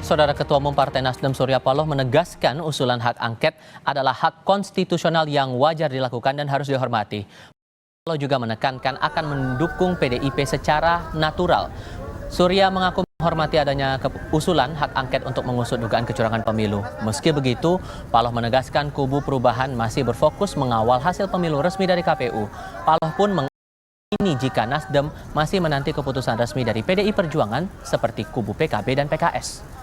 Saudara Ketua Umum Partai Nasdem Surya Paloh menegaskan usulan hak angket adalah hak konstitusional yang wajar dilakukan dan harus dihormati. Paloh juga menekankan akan mendukung PDIP secara natural. Surya mengaku menghormati adanya usulan hak angket untuk mengusut dugaan kecurangan pemilu. Meski begitu, Paloh menegaskan kubu perubahan masih berfokus mengawal hasil pemilu resmi dari KPU. Paloh pun ini jika Nasdem masih menanti keputusan resmi dari PDI Perjuangan seperti kubu PKB dan PKS.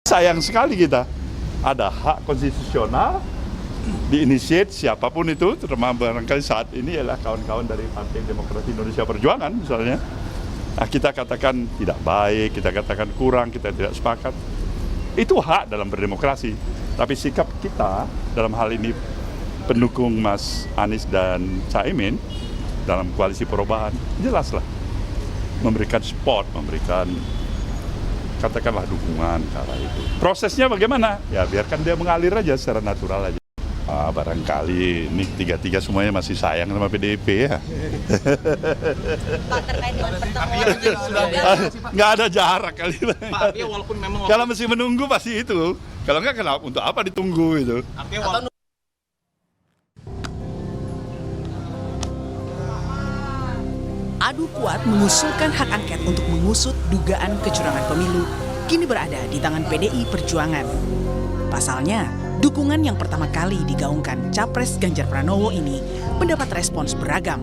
Sayang sekali kita ada hak konstitusional diinisiat siapapun itu, terutama barangkali saat ini adalah kawan-kawan dari Partai Demokrasi Indonesia Perjuangan misalnya. Nah, kita katakan tidak baik, kita katakan kurang, kita tidak sepakat. Itu hak dalam berdemokrasi. Tapi sikap kita dalam hal ini pendukung Mas Anies dan Caimin dalam koalisi perubahan jelaslah memberikan support, memberikan katakanlah dukungan ke arah itu. Prosesnya bagaimana? Ya biarkan dia mengalir aja secara natural aja. Barangkali ini tiga-tiga semuanya masih sayang sama PDIP ya. Pak, terkait dengan pertemuan nggak ada jarak kali. Pak, walaupun memang kalau masih menunggu pasti itu. Kalau nggak kenapa? Untuk apa ditunggu itu? Adu kuat mengusulkan hak angket untuk mengusut dugaan kecurangan pemilu kini berada di tangan PDI Perjuangan. Pasalnya, dukungan yang pertama kali digaungkan Capres Ganjar Pranowo ini mendapat respons beragam.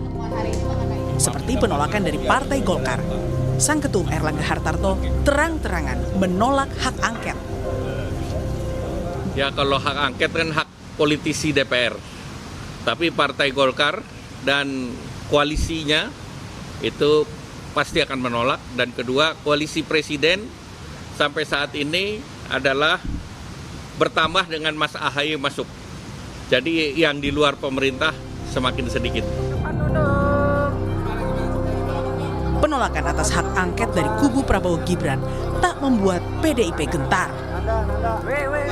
Seperti penolakan dari Partai Golkar, Sang Ketum Erlangga Hartarto terang-terangan menolak hak angket. ya kalau hak angket kan hak politisi DPR. Tapi Partai Golkar dan koalisinya itu pasti akan menolak. Dan kedua, koalisi presiden sampai saat ini adalah bertambah dengan Mas Ahaye masuk. Jadi yang di luar pemerintah semakin sedikit. Penolakan atas hak angket dari kubu Prabowo Gibran tak membuat PDIP gentar.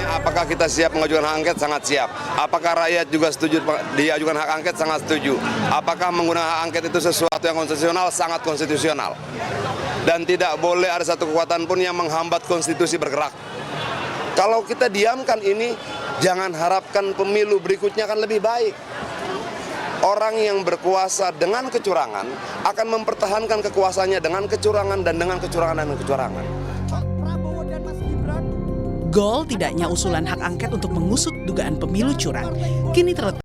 Apakah kita siap mengajukan hak angket? Sangat siap. Apakah rakyat juga setuju diajukan hak angket? Sangat setuju. Apakah menggunakan hak angket itu sesuatu yang konstitusional? Sangat konstitusional. Dan tidak boleh ada satu kekuatan pun yang menghambat konstitusi bergerak. Kalau kita diamkan ini, jangan harapkan pemilu berikutnya akan lebih baik. Orang yang berkuasa dengan kecurangan akan mempertahankan kekuasaannya dengan kecurangan dan dengan kecurangan dan kecurangan. Goal tidaknya usulan hak angket untuk mengusut dugaan pemilu curang kini terletak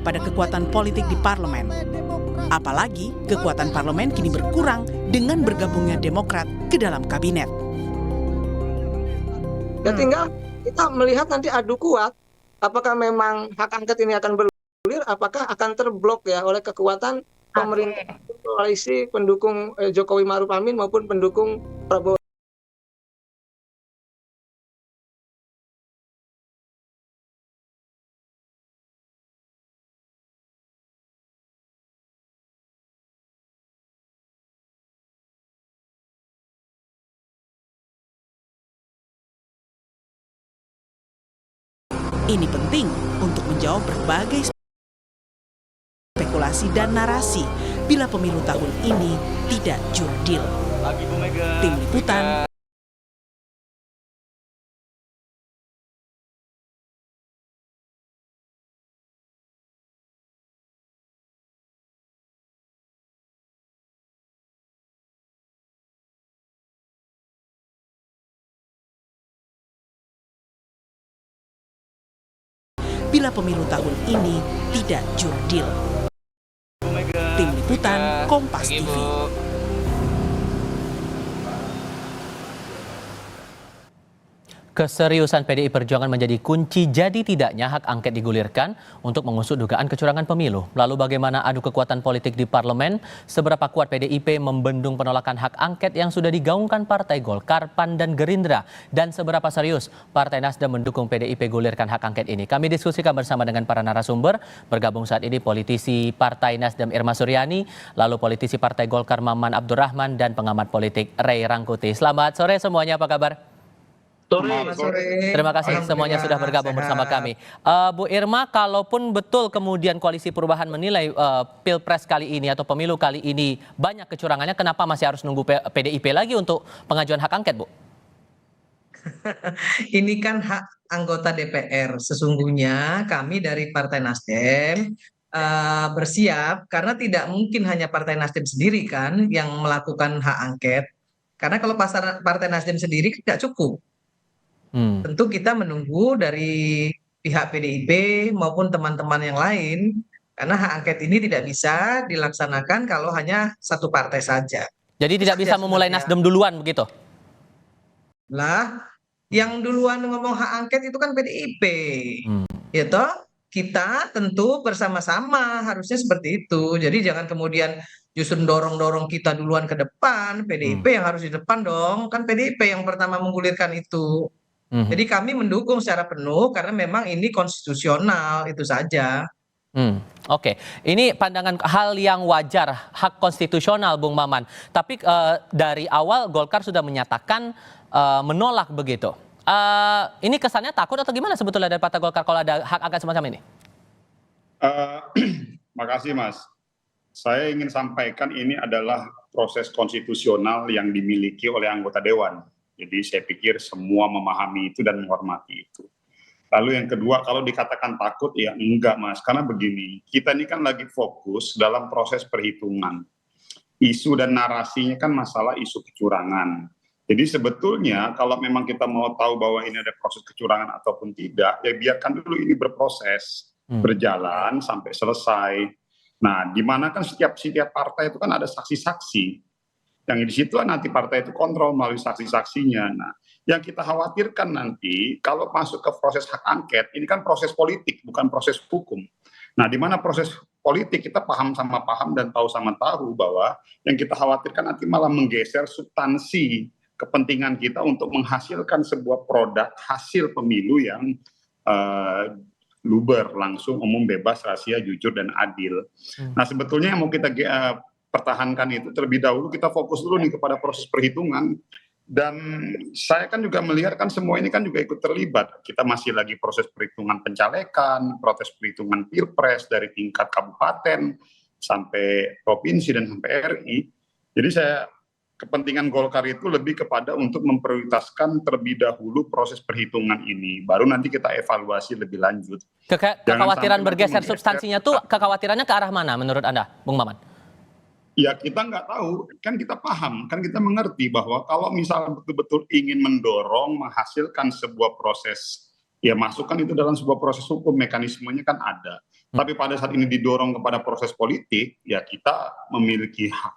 pada kekuatan politik di parlemen. Apalagi kekuatan parlemen kini berkurang dengan bergabungnya Demokrat ke dalam kabinet. Ya tinggal kita melihat nanti adu kuat, apakah memang hak angket ini akan bergulir, apakah akan terblok ya oleh kekuatan pemerintah koalisi pendukung Jokowi Ma'ruf Amin maupun pendukung Prabowo. Ini penting untuk menjawab berbagai spekulasi dan narasi bila pemilu tahun ini tidak jurdil. Tim Liputan. Bila pemilu tahun ini tidak jurdil. Tim Liputan, Kompas TV. Keseriusan PDI Perjuangan menjadi kunci jadi tidaknya hak angket digulirkan untuk mengusut dugaan kecurangan pemilu. Lalu bagaimana adu kekuatan politik di parlemen? Seberapa kuat PDIP membendung penolakan hak angket yang sudah digaungkan Partai Golkar, PAN, dan Gerindra? Dan seberapa serius Partai Nasdem mendukung PDIP gulirkan hak angket ini? Kami diskusikan bersama dengan para narasumber. Bergabung saat ini politisi Partai Nasdem Irma Suryani, lalu politisi Partai Golkar Maman Abdurrahman, dan pengamat politik Ray Rangkuti. Selamat sore semuanya, apa kabar? Selamat sore. Terima kasih semuanya sudah bergabung bersama kami. Bu Irma, kalaupun betul kemudian Koalisi Perubahan menilai Pilpres kali ini atau pemilu kali ini banyak kecurangannya, kenapa masih harus nunggu PDIP lagi untuk pengajuan hak angket, Bu? Ini kan hak anggota DPR. Sesungguhnya kami dari Partai Nasdem bersiap karena tidak mungkin hanya Partai Nasdem sendiri kan yang melakukan hak angket. Karena kalau Partai Nasdem sendiri tidak cukup. Tentu kita menunggu dari pihak PDIP maupun teman-teman yang lain karena hak angket ini tidak bisa dilaksanakan kalau hanya satu partai saja. Jadi tidak bisa memulai Nasdem duluan begitu? Lah, yang duluan ngomong hak angket itu kan PDIP. Ya toh, kita tentu bersama-sama harusnya seperti itu. Jadi jangan kemudian justru dorong-dorong kita duluan ke depan, PDIP yang harus di depan dong. Kan PDIP yang pertama menggulirkan itu. Jadi kami mendukung secara penuh karena memang ini konstitusional, itu saja. Oke, ini pandangan hal yang wajar, hak konstitusional, Bung Maman. Tapi dari awal Golkar sudah menyatakan menolak begitu. Ini kesannya takut atau gimana sebetulnya dari Partai Golkar kalau ada hak angket semacam ini? Makasih Mas. Saya ingin sampaikan ini adalah proses konstitusional yang dimiliki oleh anggota Dewan. Jadi saya pikir semua memahami itu dan menghormati itu. Lalu yang kedua, kalau dikatakan takut, ya enggak Mas. Karena begini, kita ini kan lagi fokus dalam proses perhitungan. Isu dan narasinya kan masalah isu kecurangan. Jadi sebetulnya kalau memang kita mau tahu bahwa ini ada proses kecurangan ataupun tidak, ya biarkan dulu ini berproses, berjalan sampai selesai. Nah, di mana kan setiap partai itu kan ada saksi-saksi. Yang di situ nanti partai itu kontrol melalui saksi-saksinya. Nah, yang kita khawatirkan nanti kalau masuk ke proses hak angket, ini kan proses politik, bukan proses hukum. Nah, di mana proses politik kita paham sama paham dan tahu sama tahu bahwa yang kita khawatirkan nanti malah menggeser substansi kepentingan kita untuk menghasilkan sebuah produk hasil pemilu yang luber, langsung, umum, bebas, rahasia, jujur, dan adil. Nah, sebetulnya yang mau kita pertahankan itu terlebih dahulu, kita fokus dulu nih kepada proses perhitungan. Dan saya kan juga melihat kan semua ini kan juga ikut terlibat. Kita masih lagi proses perhitungan pencalekan, proses perhitungan pilpres dari tingkat kabupaten sampai provinsi dan sampai RI. Jadi kepentingan Golkar itu lebih kepada untuk memprioritaskan terlebih dahulu proses perhitungan ini. Baru nanti kita evaluasi lebih lanjut. Kekhawatiran bergeser substansinya tuh kekhawatirannya ke arah mana menurut Anda, Bung Maman? Ya kita nggak tahu, kan kita paham, kan kita mengerti bahwa kalau misalnya betul-betul ingin mendorong, menghasilkan sebuah proses, ya masukkan itu dalam sebuah proses hukum, mekanismenya kan ada. Tapi pada saat ini didorong kepada proses politik, ya kita memiliki hak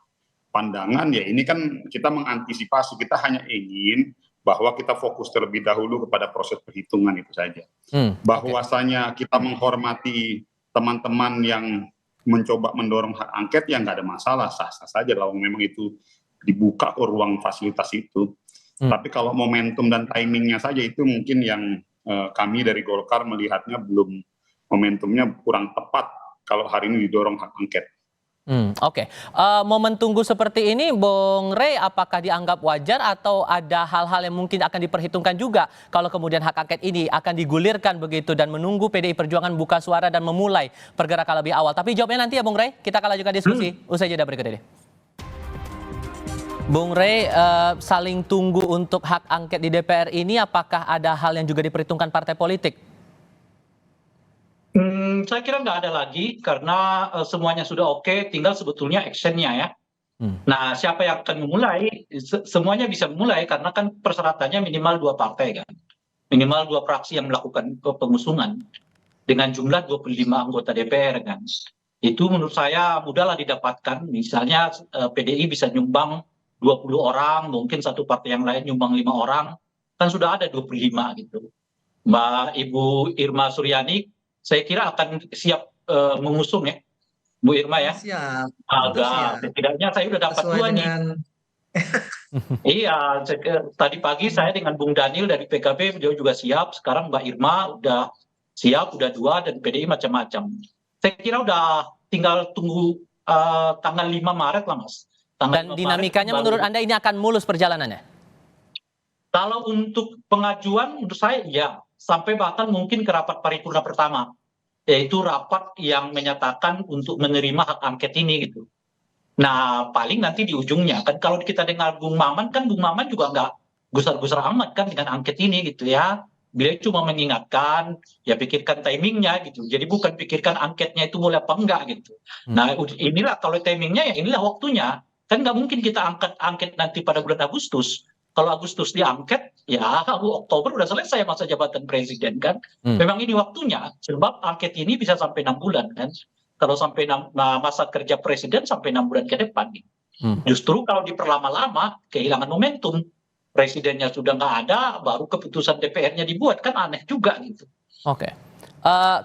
pandangan, ya ini kan kita mengantisipasi, kita hanya ingin bahwa kita fokus terlebih dahulu kepada proses perhitungan itu saja. Bahwasanya kita menghormati teman-teman yang mencoba mendorong hak angket, ya nggak ada masalah, sah-sah saja kalau memang itu dibuka ke ruang fasilitas itu. Tapi kalau momentum dan timingnya saja itu mungkin yang kami dari Golkar melihatnya belum, momentumnya kurang tepat kalau hari ini didorong hak angket. Oke. Momen tunggu seperti ini, Bung Rey, apakah dianggap wajar atau ada hal-hal yang mungkin akan diperhitungkan juga kalau kemudian hak angket ini akan digulirkan begitu dan menunggu PDI Perjuangan buka suara dan memulai pergerakan lebih awal? Tapi jawabnya nanti ya Bung Rey, kita akan lanjutkan diskusi usai jeda berikut ini. Bung Rey, saling tunggu untuk hak angket di DPR ini, apakah ada hal yang juga diperhitungkan partai politik? Saya kira nggak ada lagi karena semuanya sudah oke, tinggal sebetulnya actionnya ya. Nah, siapa yang akan memulai? Semuanya bisa memulai karena kan persyaratannya minimal 2 partai kan, minimal 2 fraksi yang melakukan pengusungan dengan jumlah 25 anggota DPR kan. Itu menurut saya mudahlah didapatkan. Misalnya PDI bisa nyumbang 20 orang, mungkin satu partai yang lain nyumbang 5 orang, kan sudah ada 25 gitu. Mbak Ibu Irma Suryani saya kira akan siap mengusung ya, Bu Irma ya. Siap. Agak, setidaknya saya udah dapat 2 nih. Iya, tadi pagi saya dengan Bung Daniel dari PKB, dia juga siap. Sekarang Mbak Irma udah siap, udah 2, dan PDI macam-macam. Saya kira udah tinggal tunggu tanggal 5 Maret lah Mas. Dan dinamikanya menurut Anda ini akan mulus perjalanannya? Kalau untuk pengajuan menurut saya ya, sampai bahkan mungkin ke rapat paripurna pertama, yaitu rapat yang menyatakan untuk menerima hak angket ini gitu. Nah, paling nanti di ujungnya kan kalau kita dengar Bung Maman kan Bung Maman juga nggak gusar-gusar amat kan dengan angket ini gitu ya. Beliau cuma mengingatkan, ya pikirkan timingnya gitu. Jadi bukan pikirkan angketnya itu boleh apa enggak gitu. Nah, inilah kalau timingnya ya inilah waktunya. Kan nggak mungkin kita angket nanti pada bulan Agustus. Kalau Agustus diangket, ya Oktober udah selesai masa jabatan presiden kan. Memang ini waktunya, sebab angket ini bisa sampai 6 bulan kan. Kalau sampai masa kerja presiden sampai 6 bulan ke depan. Justru kalau diperlama-lama, kehilangan momentum. Presidennya sudah nggak ada, baru keputusan DPR-nya dibuat, kan aneh juga gitu. Oke.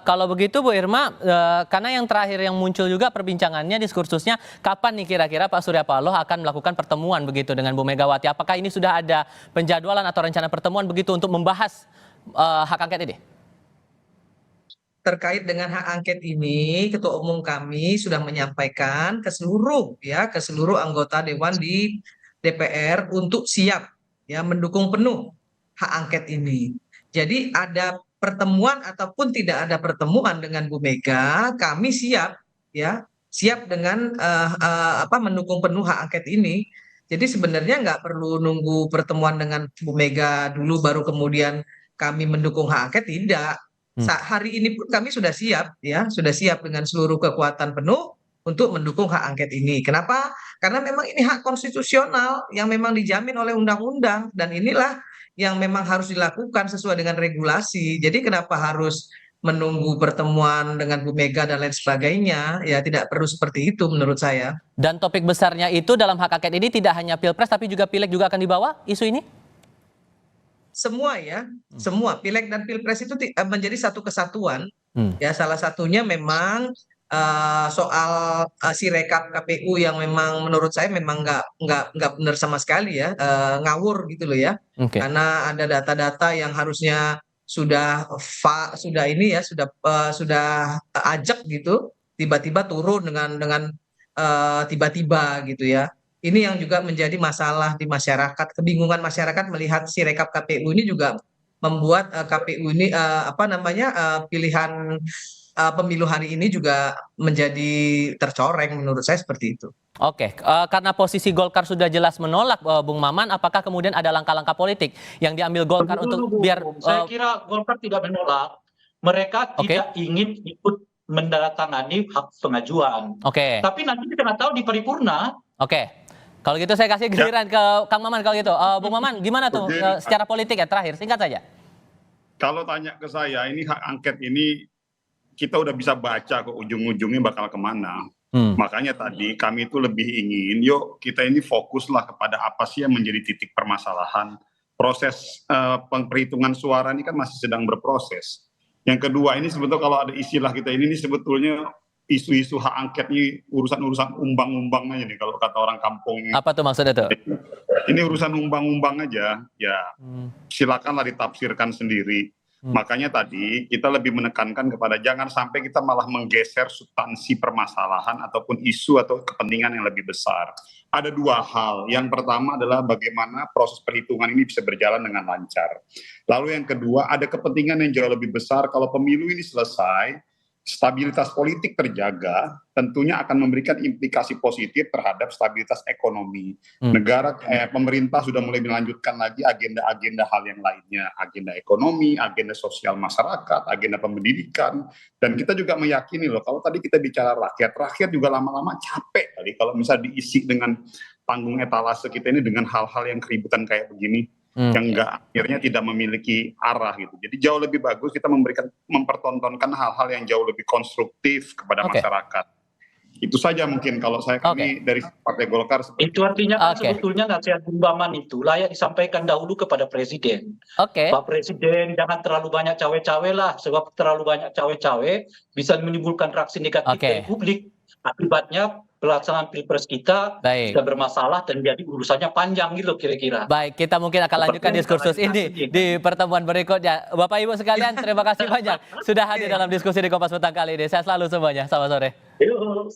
Kalau begitu Bu Irma, karena yang terakhir yang muncul juga perbincangannya, diskursusnya, kapan nih kira-kira Pak Surya Paloh akan melakukan pertemuan begitu dengan Bu Megawati? Apakah ini sudah ada penjadwalan atau rencana pertemuan begitu untuk membahas hak angket ini? Terkait dengan hak angket ini, Ketua Umum kami sudah menyampaikan ke seluruh anggota Dewan di DPR untuk siap ya mendukung penuh hak angket ini. Jadi ada pertemuan ataupun tidak ada pertemuan dengan Bu Mega, kami siap dengan mendukung penuh hak angket ini. Jadi sebenarnya nggak perlu nunggu pertemuan dengan Bu Mega dulu baru kemudian kami mendukung hak angket, tidak. Hari ini pun kami sudah siap dengan seluruh kekuatan penuh untuk mendukung hak angket ini. Kenapa? Karena memang ini hak konstitusional yang memang dijamin oleh undang-undang dan inilah yang memang harus dilakukan sesuai dengan regulasi. Jadi kenapa harus menunggu pertemuan dengan Bu Mega dan lain sebagainya? Ya tidak perlu seperti itu menurut saya. Dan topik besarnya itu dalam hak angket ini tidak hanya Pilpres tapi juga Pileg juga akan dibawa isu ini? Semua Pileg dan Pilpres itu menjadi satu kesatuan. Ya salah satunya memang soal sirekap KPU yang memang menurut saya memang nggak benar sama sekali ya, ngawur gitu loh ya. Karena ada data-data yang harusnya sudah ajak gitu, tiba-tiba turun dengan tiba-tiba gitu ya. Ini yang juga menjadi masalah di masyarakat, kebingungan masyarakat melihat sirekap KPU ini juga membuat KPU ini pilihan pemilu hari ini juga menjadi tercoreng menurut saya seperti itu. Oke, karena posisi Golkar sudah jelas menolak, Bung Maman, apakah kemudian ada langkah-langkah politik yang diambil Golkar untuk biar... Saya kira Golkar tidak menolak, mereka tidak ingin ikut menandatangani hak pengajuan. Tapi nanti kita nggak tahu di paripurna. Kalau gitu saya kasih giliran ke Kang Maman kalau gitu. Bung Maman, gimana tuh secara politik ya terakhir, singkat saja. Kalau tanya ke saya, ini hak angket ini kita udah bisa baca ke ujung-ujungnya bakal kemana. Makanya tadi kami itu lebih ingin, yuk kita ini fokuslah kepada apa sih yang menjadi titik permasalahan. Proses perhitungan suara ini kan masih sedang berproses. Yang kedua ini sebetulnya kalau ada istilah kita ini sebetulnya isu-isu hak angket ini urusan-urusan umbang-umbang aja nih kalau kata orang kampung. Apa tuh maksudnya tuh? Ini urusan umbang-umbang aja, ya silakanlah ditafsirkan sendiri. Makanya tadi kita lebih menekankan kepada jangan sampai kita malah menggeser substansi permasalahan ataupun isu atau kepentingan yang lebih besar. Ada dua hal. Yang pertama adalah bagaimana proses perhitungan ini bisa berjalan dengan lancar. Lalu yang kedua ada kepentingan yang jauh lebih besar kalau pemilu ini selesai, stabilitas politik terjaga, tentunya akan memberikan implikasi positif terhadap stabilitas ekonomi. Pemerintah sudah mulai melanjutkan lagi agenda-agenda hal yang lainnya, agenda ekonomi, agenda sosial masyarakat, agenda pendidikan, dan kita juga meyakini loh, kalau tadi kita bicara rakyat juga lama-lama capek kali kalau misalnya diisi dengan panggung etalase kita ini dengan hal-hal yang keributan kayak begini. Yang akhirnya tidak memiliki arah gitu. Jadi jauh lebih bagus kita mempertontonkan hal-hal yang jauh lebih konstruktif kepada masyarakat. Itu saja mungkin kalau kami dari Partai Golkar. Itu artinya sebetulnya nasihat Bung Maman itu layak disampaikan dahulu kepada Presiden. Pak Presiden jangan terlalu banyak cawe-cawe lah, sebab terlalu banyak cawe-cawe bisa menimbulkan reaksi negatif dari publik. Akibatnya pelaksanaan Pilpres kita bisa bermasalah dan jadi urusannya panjang gitu kira-kira. Baik, kita mungkin akan lanjutkan diskursus ini di pertemuan berikutnya. Bapak Ibu sekalian, terima kasih banyak sudah hadir dalam diskusi di Kompas Petang kali ini. Sehat selalu semuanya. Selamat sore. Yuk,